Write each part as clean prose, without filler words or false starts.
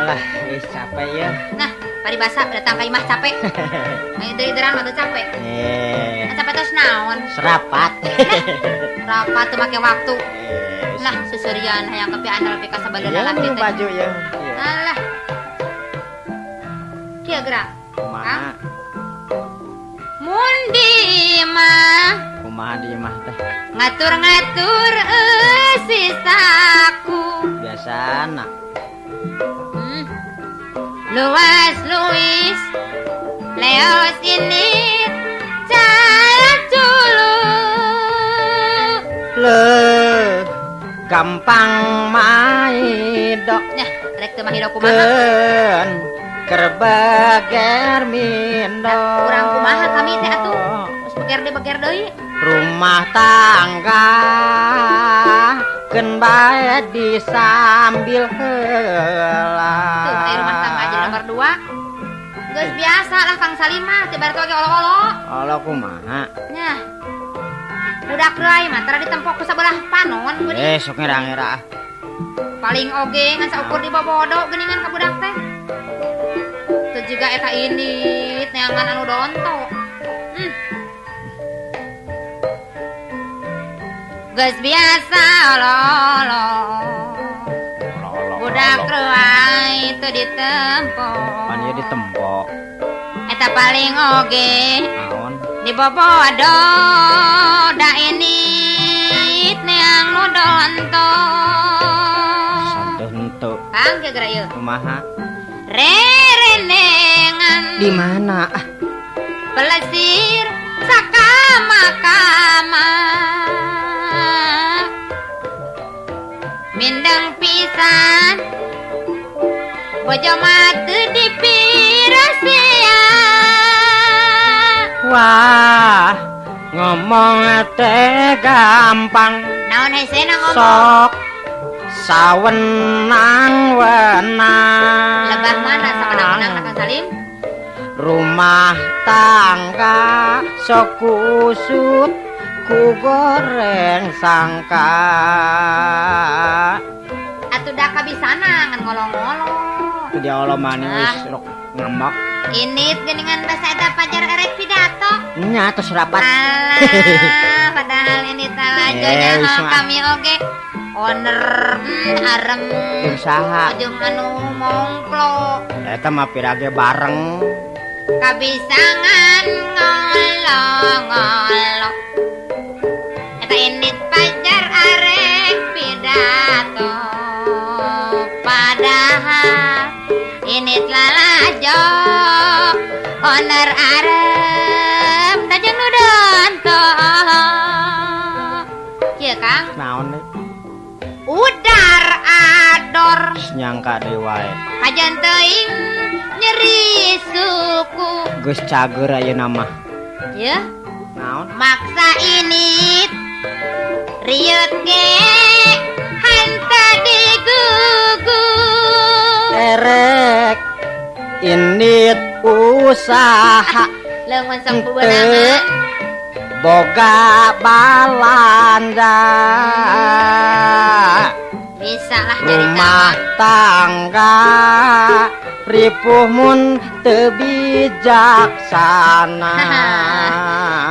Alah, capek ya. Nah, paribasa datang ka imah capek. Ayo deri-deran mah teu capek. Capek terus naon? Serapat. Rapat teu make waktu. Lah, seserian hayang kepian nepi ka sabagana laki teh. Baju ya. Alah. Kieu gerak. Kumaha? Mun di imah Kumaha di imah teh? ngatur-ngatur sisaku. Biasana. Luas Luis Leos ini jalan dulu. Gampang maidok. Nah, rek teu mah hidup kumaha. Ken kerbager mindo. Kurang kumaha kami teh atuh. Geus beger deui. Rumah tangga ken bae disambil heula. Tuh, ayo rumah tangga aja nomor 2. Geus biasa lah Kang Salim mah teu bari oge olo-olo. Olo kumaha? Nyah. Budak reuy mah tara ditempok ku sabelah panon geuning. Sok ngira-ngira. Paling oge ngan saukur di bobodo geuningan ka budak teh. Teu juga eta init neangan anu donto. Geus biasa olo-olo. Budak reuy teu ditempok. Pan ieu ditempok. Eta paling oge Naon? di bobodo da init neang nu donto. Saduh henteu. Kang geura ieu. Kumaha? Rerenengan Di mana? pelesir sakama-kama mindeng pisan bojo mah teu dipirasia. Wah, ngomong teh gampang. Naon hesena ngomong? Sok sawenang-wenang. Lebah mana sawenang-wenang Kang Salim? Rumah tangga sok kusut ku goreng sangka. Atuh da kabisana ngan ngolong-ngolong. Itu dia Allah manis rok ngambak. Init geuningan basa eta pajar erek pidato. Nya tos rapat. Alah, padahal ini talajonya wis mah. kami oge owner arem Usaha. ujung anu mongklo Eta mah pirage bareng. kabisangan ngolo-ngolo. Eta init pajar arek pidato. Padahal init lalajo owner arem dajeng nu donto. Kieu Kang, Naon deui? udar ador Nyangka deui wae. kajan teuing nyeri suku. Geus cager ayeuna mah. Yeuh, Naon? maksa init riut ge hanta digugu. Erek init usaha Leungeun sok bebeunangan boga balanja. bisa lah jadi Rumah tangga ripuh mun teu bijaksana.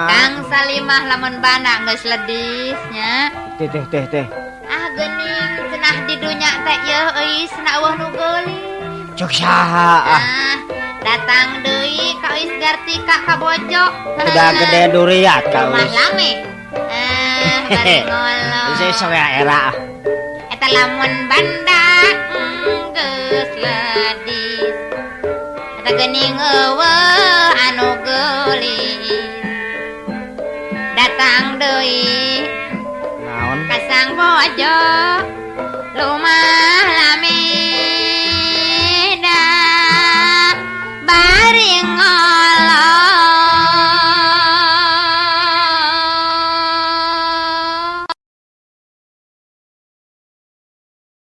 Kang Salimah lamun bana geus ledisnya. Teh. Ah geuning cenah di dunya teh yeuh euy cenah eueuh nu geulis. Cuk saha? Datang deui ka Eus Gartika ka Bojo. Udah gede duriat ka Rumah Eus. lame. Bari ngolo. Geus era. Eta lamun banda geus ledis. Eta geuning eueuh anu geulis. Datang deui Naon? ka sang Bojo. Rumah